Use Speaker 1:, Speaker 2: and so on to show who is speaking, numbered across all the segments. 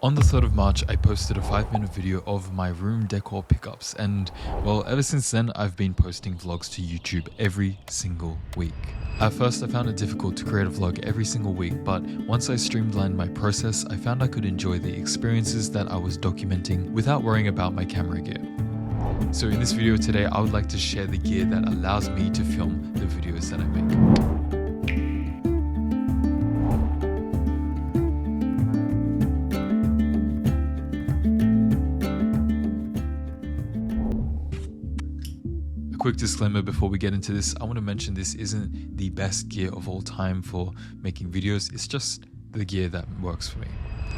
Speaker 1: On the 3rd of March, I posted a 5-minute video of my room decor pickups, and well, ever since then, I've been posting vlogs to YouTube every single week. At first, I found it difficult to create a vlog every single week, but once I streamlined my process, I found I could enjoy the experiences that I was documenting without worrying about my camera gear. So in this video today, I would like to share the gear that allows me to film the videos that I make. Quick disclaimer before we get into this, I want to mention this isn't the best gear of all time for making videos. It's just the gear that works for me.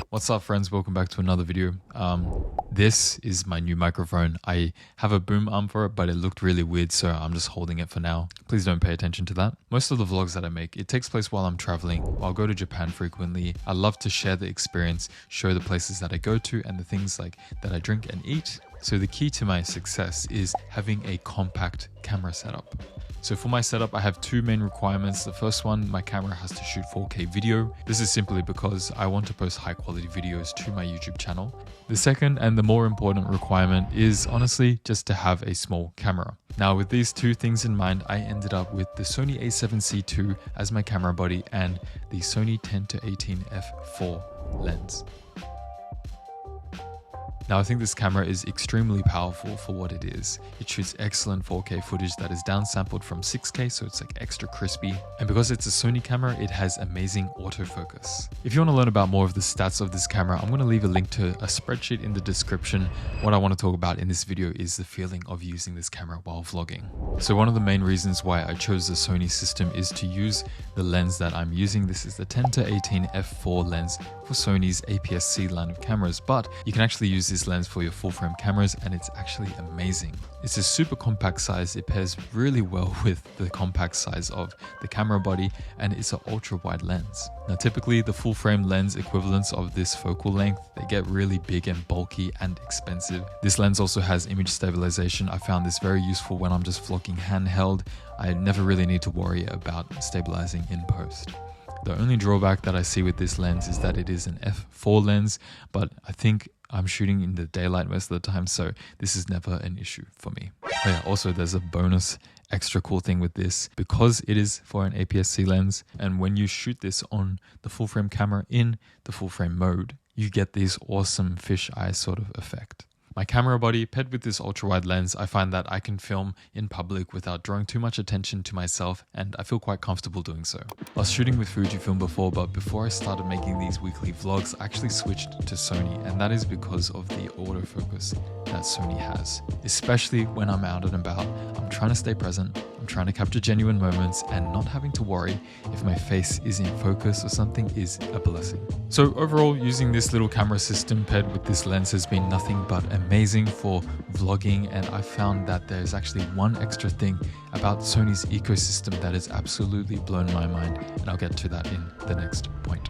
Speaker 1: What's up, friends? Welcome back to another video. This is my new microphone. I have a boom arm for it, but it looked really weird, so I'm just holding it for now. Please don't pay attention to that. Most of the vlogs that I make, it takes place while I'm traveling. I'll go to Japan frequently. I love to share the experience, show the places that I go to and the things like that I drink and eat. So the key to my success is having a compact camera setup. So for my setup, I have two main requirements. The first one, my camera has to shoot 4K video. This is simply because I want to post high quality videos to my YouTube channel. The second and the more important requirement is honestly just to have a small camera. Now with these two things in mind, I ended up with the Sony a7C II as my camera body and the Sony 10-18 f4 lens. Now I think this camera is extremely powerful for what it is. It shoots excellent 4K footage that is downsampled from 6K, so it's like extra crispy. And because it's a Sony camera, it has amazing autofocus. If you want to learn about more of the stats of this camera, I'm going to leave a link to a spreadsheet in the description. What I want to talk about in this video is the feeling of using this camera while vlogging. So one of the main reasons why I chose the Sony system is to use the lens that I'm using. This is the 10-18 f4 lens for Sony's APS-C line of cameras, but you can actually use this lens for your full frame cameras and it's actually amazing. It's a super compact size. It pairs really well with the compact size of the camera body and it's an ultra wide lens. Now typically the full frame lens equivalents of this focal length, they get really big and bulky and expensive. This lens also has image stabilization. I found this very useful when I'm just vlogging handheld. I never really need to worry about stabilizing in post. The only drawback that I see with this lens is that it is an f4 lens, but I think I'm shooting in the daylight most of the time, so this is never an issue for me. Oh yeah, also there's a bonus extra cool thing with this because it is for an APS-C lens, and when you shoot this on the full frame camera in the full frame mode, you get this awesome fisheye sort of effect. My camera body paired with this ultra wide lens, I find that I can film in public without drawing too much attention to myself, and I feel quite comfortable doing so. I was shooting with Fujifilm before, but before I started making these weekly vlogs, I actually switched to Sony, and that is because of the autofocus that Sony has. Especially when I'm out and about, I'm trying to stay present, I'm trying to capture genuine moments, and not having to worry if my face is in focus or something is a blessing. So overall, using this little camera system paired with this lens has been nothing but amazing for vlogging, and I found that there's actually one extra thing about Sony's ecosystem that has absolutely blown my mind, and I'll get to that in the next point.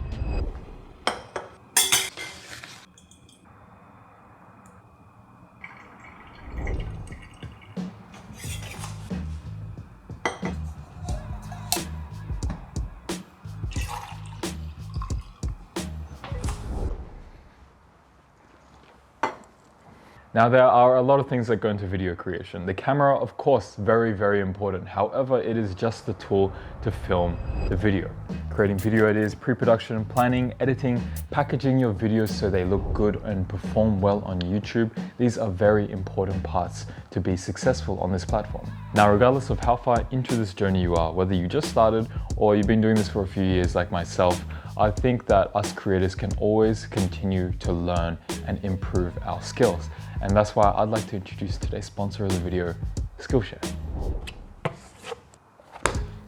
Speaker 2: Now there are a lot of things that go into video creation. The camera, of course, very, very important. However, it is just the tool to film the video. Creating video ideas, pre-production, planning, editing, packaging your videos so they look good and perform well on YouTube. These are very important parts to be successful on this platform. Now, regardless of how far into this journey you are, whether you just started or you've been doing this for a few years like myself, I think that us creators can always continue to learn and improve our skills. And that's why I'd like to introduce today's sponsor of the video, Skillshare.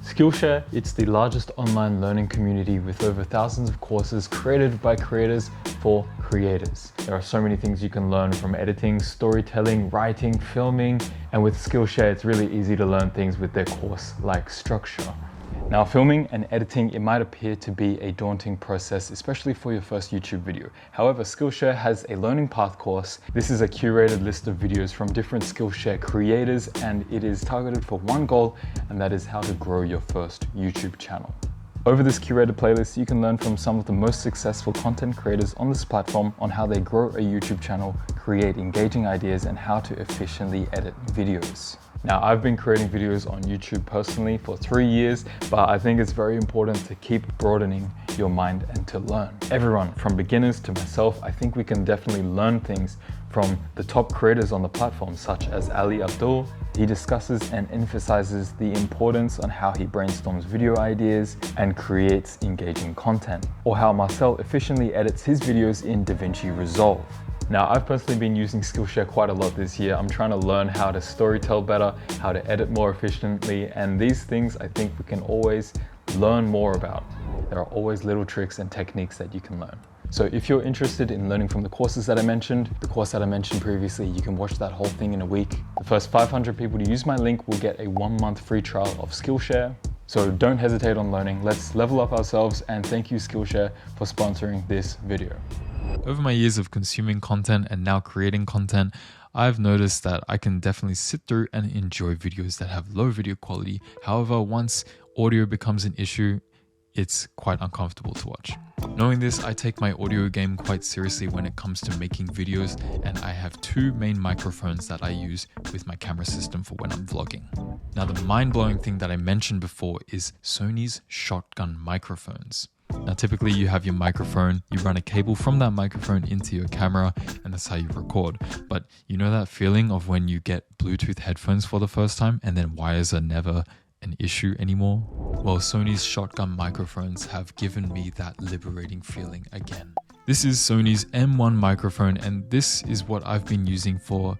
Speaker 2: Skillshare, it's the largest online learning community with over thousands of courses created by creators for creators. There are so many things you can learn from editing, storytelling, writing, filming, and with Skillshare, it's really easy to learn things with their course-like structure. Now, filming and editing, it might appear to be a daunting process, especially for your first YouTube video. However, Skillshare has a learning path course. This is a curated list of videos from different Skillshare creators, and it is targeted for one goal, and that is how to grow your first YouTube channel. Over this curated playlist, you can learn from some of the most successful content creators on this platform on how they grow a YouTube channel, create engaging ideas, and how to efficiently edit videos. Now, I've been creating videos on YouTube personally for 3 years, but I think it's very important to keep broadening your mind and to learn. Everyone, from beginners to myself, I think we can definitely learn things from the top creators on the platform, such as Ali Abdul. He discusses and emphasizes the importance on how he brainstorms video ideas and creates engaging content, or how Marcel efficiently edits his videos in DaVinci Resolve. Now, I've personally been using Skillshare quite a lot this year. I'm trying to learn how to storytell better, how to edit more efficiently, and these things I think we can always learn more about. There are always little tricks and techniques that you can learn. So if you're interested in learning from the courses that I mentioned, the course that I mentioned previously, you can watch that whole thing in a week. The first 500 people to use my link will get a 1-month free trial of Skillshare. So don't hesitate on learning. Let's level up ourselves, and thank you Skillshare for sponsoring this video.
Speaker 1: Over my years of consuming content and now creating content, I've noticed that I can definitely sit through and enjoy videos that have low video quality. However, once audio becomes an issue, it's quite uncomfortable to watch. Knowing this, I take my audio game quite seriously when it comes to making videos, and I have 2 main microphones that I use with my camera system for when I'm vlogging. Now, the mind-blowing thing that I mentioned before is Sony's shotgun microphones. Now, typically you have your microphone, you run a cable from that microphone into your camera, and that's how you record. But you know that feeling of when you get Bluetooth headphones for the first time and then wires are never an issue anymore? Well, Sony's shotgun microphones have given me that liberating feeling again. This is Sony's M1 microphone, and this is what I've been using for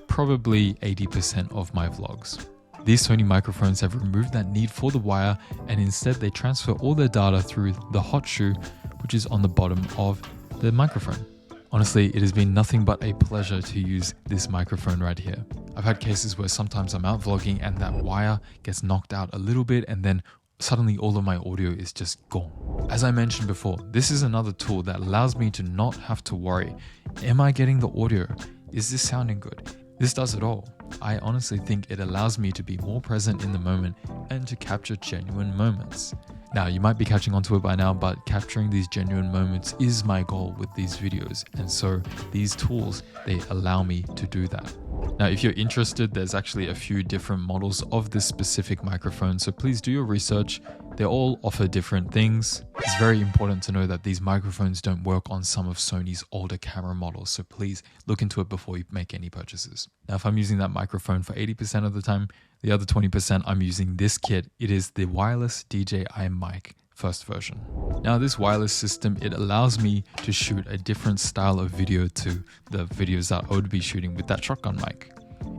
Speaker 1: probably 80% of my vlogs. These Sony microphones have removed that need for the wire, and instead they transfer all their data through the hot shoe, which is on the bottom of the microphone. Honestly, it has been nothing but a pleasure to use this microphone right here. I've had cases where sometimes I'm out vlogging and that wire gets knocked out a little bit, and then suddenly all of my audio is just gone. As I mentioned before, this is another tool that allows me to not have to worry. Am I getting the audio? Is this sounding good? This does it all. I honestly think it allows me to be more present in the moment and to capture genuine moments. Now, you might be catching onto it by now, but capturing these genuine moments is my goal with these videos. And so these tools, they allow me to do that. Now, if you're interested, there's actually a few different models of this specific microphone. So please do your research. They all offer different things. It's very important to know that these microphones don't work on some of Sony's older camera models. So please look into it before you make any purchases. Now, if I'm using that microphone for 80% of the time, the other 20% I'm using this kit. It is the wireless DJI mic first version. Now, this wireless system, it allows me to shoot a different style of video to the videos that I would be shooting with that shotgun mic.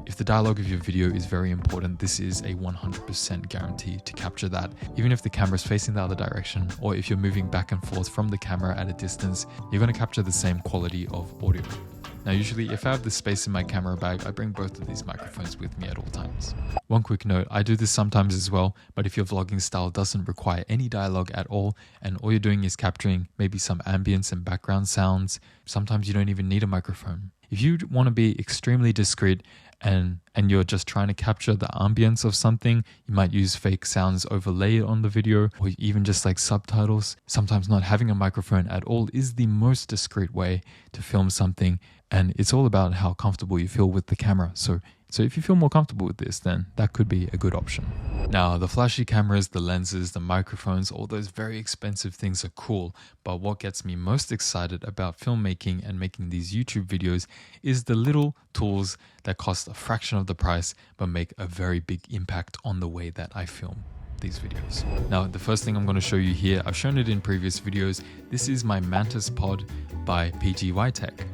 Speaker 1: If the dialogue of your video is very important, this is a 100% guarantee to capture that, even if the camera is facing the other direction, or if you're moving back and forth from the camera at a distance, you're going to capture the same quality of audio. Now, usually if I have the space in my camera bag, I bring both of these microphones with me at all times. One quick note, I do this sometimes as well, but if your vlogging style doesn't require any dialogue at all, and all you're doing is capturing maybe some ambience and background sounds, sometimes you don't even need a microphone. If you want to be extremely discreet and you're just trying to capture the ambience of something, you might use fake sounds overlaid on the video, or even just like subtitles. Sometimes not having a microphone at all is the most discreet way to film something, and it's all about how comfortable you feel with the camera. So if you feel more comfortable with this, then that could be a good option. Now, the flashy cameras, the lenses, the microphones, all those very expensive things are cool, but what gets me most excited about filmmaking and making these YouTube videos is the little tools that cost a fraction of the price but make a very big impact on the way that I film these videos. Now, the first thing I'm going to show you here, I've shown it in previous videos. This is my Mantis Pod by PGY Tech.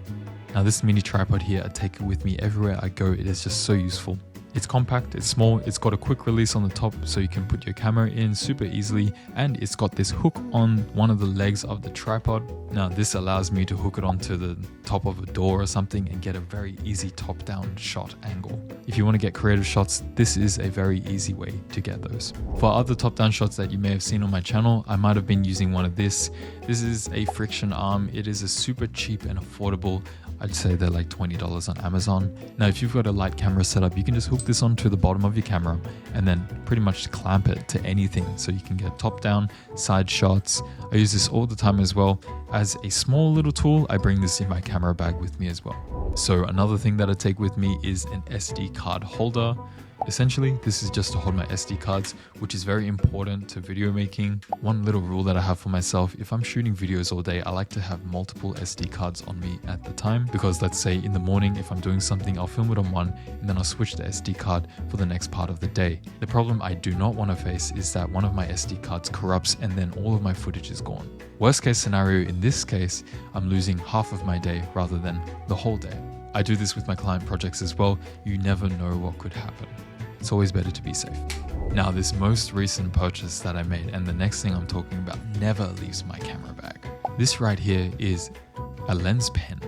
Speaker 1: Now, this mini tripod here, I take it with me everywhere I go. It is just so useful. It's compact, it's small, it's got a quick release on the top so you can put your camera in super easily, and it's got this hook on one of the legs of the tripod. Now, this allows me to hook it onto the top of a door or something and get a very easy top-down shot angle. If you want to get creative shots, this is a very easy way to get those. For other top-down shots that you may have seen on my channel, I might have been using one of this. This is a friction arm. It is a super cheap and affordable. I'd say they're like $20 on Amazon. Now, if you've got a light camera setup, you can just hook hook this onto the bottom of your camera and then pretty much clamp it to anything so you can get top down, side shots. I use this all the time as well. As a small little tool, I bring this in my camera bag with me as well. So another thing that I take with me is an SD card holder. Essentially, this is just to hold my SD cards, which is very important to video making. One little rule that I have for myself, if I'm shooting videos all day, I like to have multiple SD cards on me at the time, because let's say in the morning, if I'm doing something, I'll film it on one and then I'll switch the SD card for the next part of the day. The problem I do not want to face is that one of my SD cards corrupts and then all of my footage is gone. Worst case scenario, in this case, I'm losing half of my day rather than the whole day. I do this with my client projects as well. You never know what could happen. It's always better to be safe. Now, this most recent purchase that I made, and the next thing I'm talking about, never leaves my camera bag. This right here is a lens pen.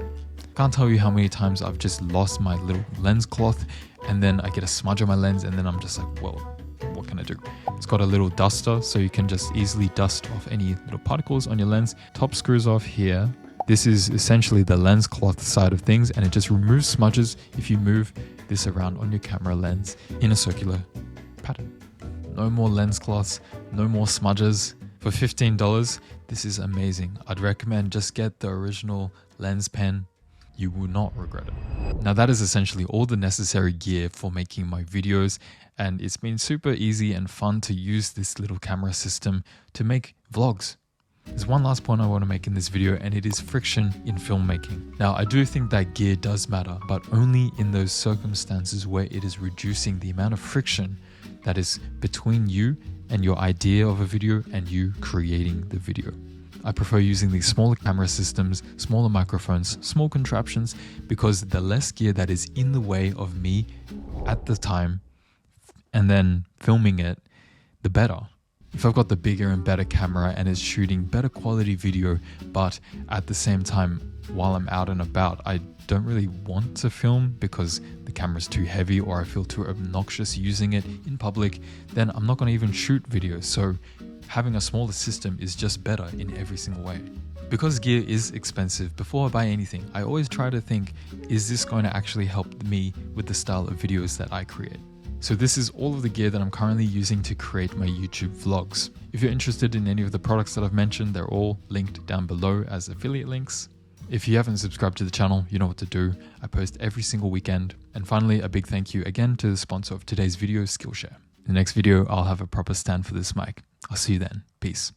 Speaker 1: Can't tell you how many times I've just lost my little lens cloth and then I get a smudge on my lens and then I'm just like, well, what can I do? It's got a little duster so you can just easily dust off any little particles on your lens. Top screws off here. This is essentially the lens cloth side of things, and it just removes smudges if you move this around on your camera lens in a circular pattern. No more lens cloths, no more smudges. For $15, this is amazing. I'd recommend just get the original lens pen. You will not regret it. Now that is essentially all the necessary gear for making my videos, and it's been super easy and fun to use this little camera system to make vlogs. There's one last point I want to make in this video, and it is friction in filmmaking. Now, I do think that gear does matter, but only in those circumstances where it is reducing the amount of friction that is between you and your idea of a video and you creating the video. I prefer using these smaller camera systems, smaller microphones, small contraptions, because the less gear that is in the way of me at the time and then filming it, the better. If I've got the bigger and better camera and it's shooting better quality video, but at the same time, while I'm out and about, I don't really want to film because the camera's too heavy or I feel too obnoxious using it in public, then I'm not going to even shoot videos. So having a smaller system is just better in every single way. Because gear is expensive, before I buy anything, I always try to think, is this going to actually help me with the style of videos that I create? So this is all of the gear that I'm currently using to create my YouTube vlogs. If you're interested in any of the products that I've mentioned, they're all linked down below as affiliate links. If you haven't subscribed to the channel, you know what to do. I post every single weekend. And finally, a big thank you again to the sponsor of today's video, Skillshare. In the next video, I'll have a proper stand for this mic. I'll see you then. Peace.